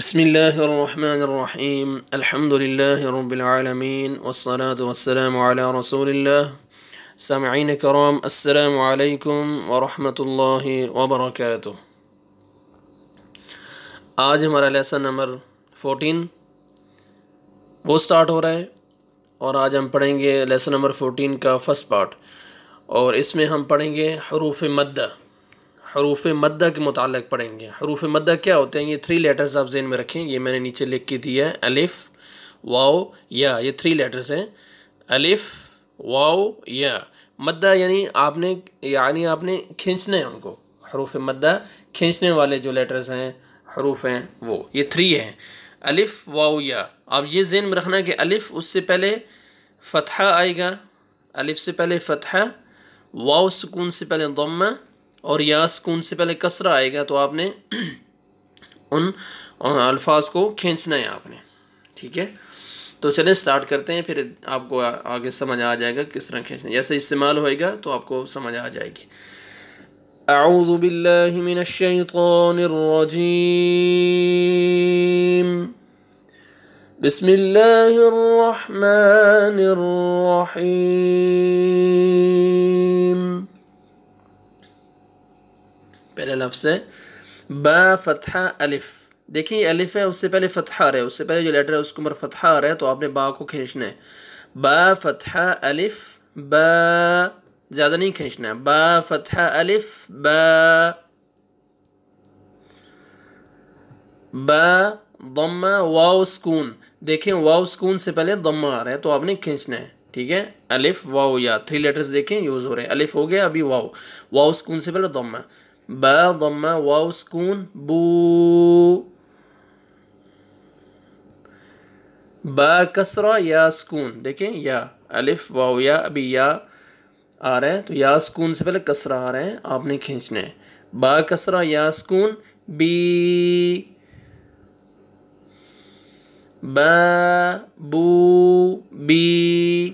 بسم الله الرحمن الرحيم الحمد لله رب العالمين والصلاة والسلام على رسول الله سامعين کرام السلام علیکم ورحمۃ اللہ وبرکاتہ۔ آج ہمارا لیسن نمبر 14 وہ سٹارٹ ہو رہا ہے اور آج ہم پڑھیں گے لیسن نمبر 14 کا فرسٹ پارٹ، اور اس میں ہم پڑھیں گے حروف مدہ۔ حروف مدہ کے متعلق پڑھیں گے۔ حروف مدہ کیا ہوتے ہیں؟ یہ 3 لیٹرز آپ ذہن میں رکھیں، یہ میں نے نیچے لکھ کے دیا ہے، الف واو یا، یہ 3 لیٹرز ہیں، الف واو یا۔ مدہ یعنی آپ نے کھینچنا ہے ان کو، حروف مدہ کھینچنے والے جو لیٹرز ہیں، حروف ہیں، وہ یہ 3 ہیں، الف واو یا۔ آپ یہ ذہن میں رکھنا کہ الف اس سے پہلے فتحہ آئے گا، الف سے پہلے فتحہ، واو سکون سے پہلے ضمہ، اور یا سکون سے پہلے کسرہ آئے گا، تو آپ نے ان الفاظ کو کھینچنا ہے آپ نے، ٹھیک ہے؟ تو چلیں سٹارٹ کرتے ہیں، پھر آپ کو آگے سمجھ آ جائے گا کس طرح کھینچنا ہے، جیسے استعمال ہوئے گا تو آپ کو سمجھ آ جائے گی۔ اعوذ باللہ من الشیطان الرجیم، بسم اللہ الرحمن الرحیم۔ پہلا لفظ ہے با فتحہ الف، دیکھیں یہ الف ہے، اس سے پہلے فتحہ آ رہا ہے، اس سے پہلے جو لیٹر ہے اس کے اوپر فتحہ آ رہا ہے، تو آپ نے با کو کھینچنا ہے، با فتحہ الف با، زیادہ نہیں کھینچنا ہے، با فتحہ الف با، با ضمہ واو سکون، دیکھیں واو سکون سے پہلے ضمہ آ رہا ہے تو آپ نے کھینچنا ہے، ٹھیک ہے؟ الف واو یا 3 لیٹرز دیکھیں یوز ہو رہے ہیں، الف ہو گیا، ابھی واو، واو سکون سے پہلے ضمہ، با ضمہ واو سکون بو، با کسرہ یا سکون، دیکھیں یا، الف واو یا، ابھی یا آ رہا ہے تو یا سکون سے پہلے کسرہ آ رہا ہے، آپ نے کھینچنا ہے، با کسرہ یا سکون بی، با بو بی،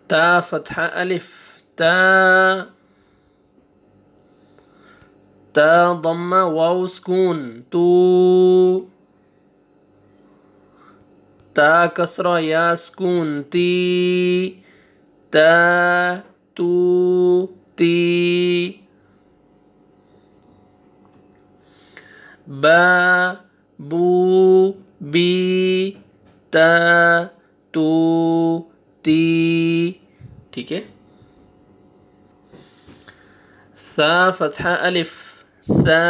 تا فتحہ الف تا، تا ضمہ واو سکون تو، تا کسرہ یا سکون تی، تا تو تی، با بو بی تا تو تی، ٹھیک ہے؟ سا فتحہ الف سا،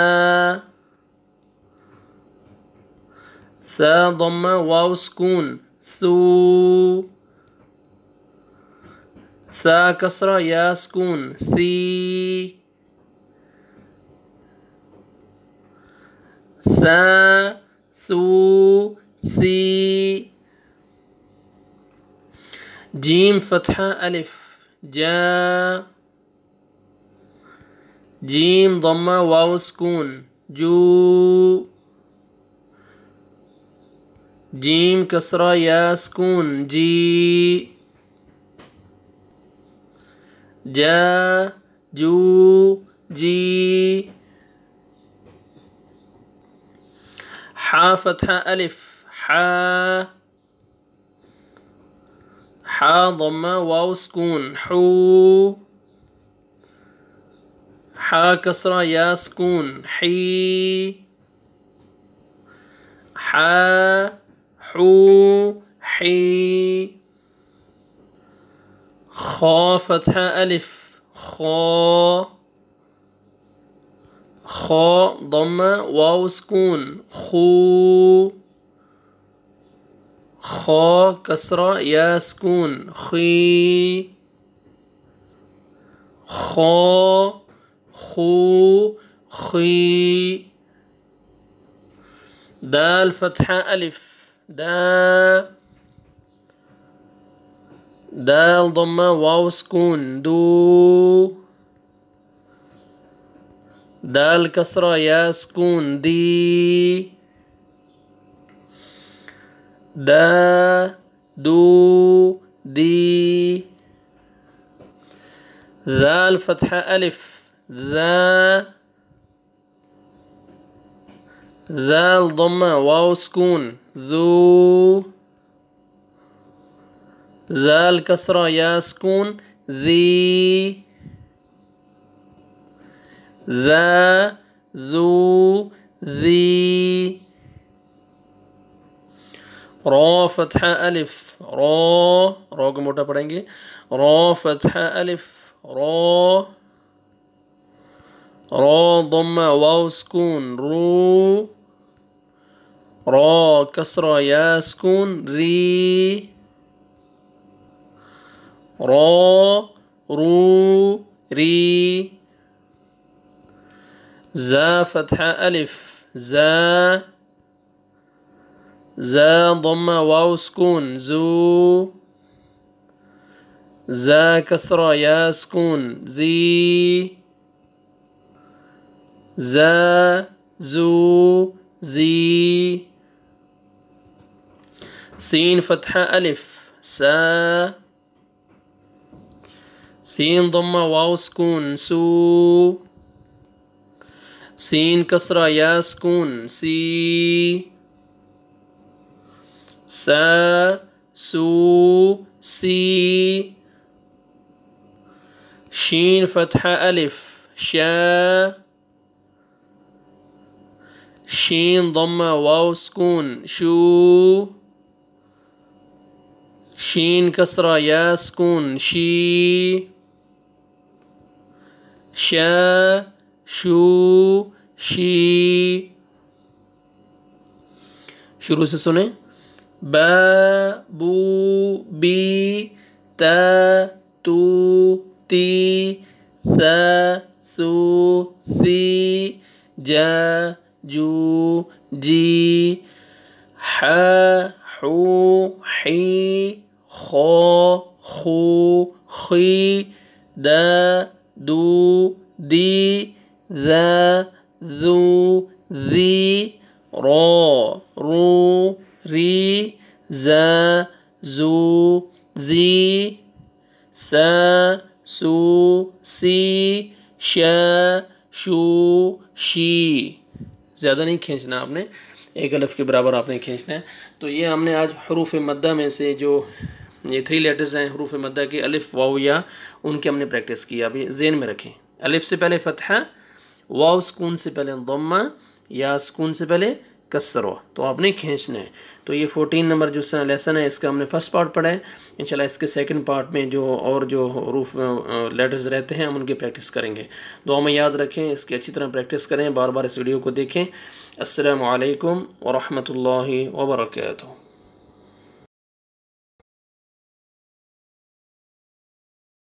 سا ضمہ واو سکون سو، سا کسرہ یا سکون سی، سا سو سی، جیم فتحہ الف جا، جیم ضمہ واو سکون جو، جیم کسرہ یا سکون جی، جا جو جی، حا فتحہ الف حا، حا ضمہ واو سکون حو، حا کسرہ یا سکون حی، حا حو حی، خا فتحہ الف خا، خا ضمہ واو سکون خو، خا کسرہ یا سکون خی، خا خو خی، دال فتحہ الف دا، دال ضمہ واو سکون دو، دال کسرہ یا سکون دی، دا دو دی، ذال فتحہ الف ذا، ذال ضمہ واو سکون ذو، ذال کسرہ یا سکون ذی، ذا ذو ذی، را فتحہ الف را، را کو موٹا پڑھیں گے، را فتحہ الف را، را ضمہ واو سکون رو، را کسرہ یا سکون ری، را رو ری، زا فتحہ الف زا، زا ضمہ واو سکون زو، زا کسرہ یا سکون زی، زا زو زی، سین فتحہ الف سا، سین ضمہ واو سکون سو، سین کسرہ یا سکون سی، سا سو سی، شین فتحہ الف شا، شین ضمہ واو سکون شو، شین کسرہ یا سکون شی، شا شو شی، شروع سے سنیں، با بو بی تا تو تی ثا سو ثی جا جو جی حا حو حی خو خو خی دا دو دی ذا ذو ذی را رو ری زا زو زی سا سو سی شا شو شی، زیادہ نہیں کھینچنا آپ نے، ایک الف کے برابر آپ نے کھینچنا ہے۔ تو یہ ہم نے آج حروف مدہ میں سے جو یہ 3 لیٹرز ہیں حروف مدہ کے الف واو یا، ان کی ہم نے پریکٹس کی، ابھی ذہن میں رکھیں، الف سے پہلے فتحہ، واو سکون سے پہلے ضمہ، یا سکون سے پہلے کسرہ، تو آپ نے کھینچنا ہے۔ تو یہ 14 نمبر جو لیسن ہے اس کا ہم نے فرسٹ پارٹ پڑھا ہے، انشاءاللہ اس کے سیکنڈ پارٹ میں جو اور جو حروف لیٹرز رہتے ہیں ہم ان کی پریکٹس کریں گے۔ دعا میں یاد رکھیں، اس کی اچھی طرح پریکٹس کریں، بار بار اس ویڈیو کو دیکھیں۔ السلام علیکم ورحمۃ اللہ وبرکاتہ۔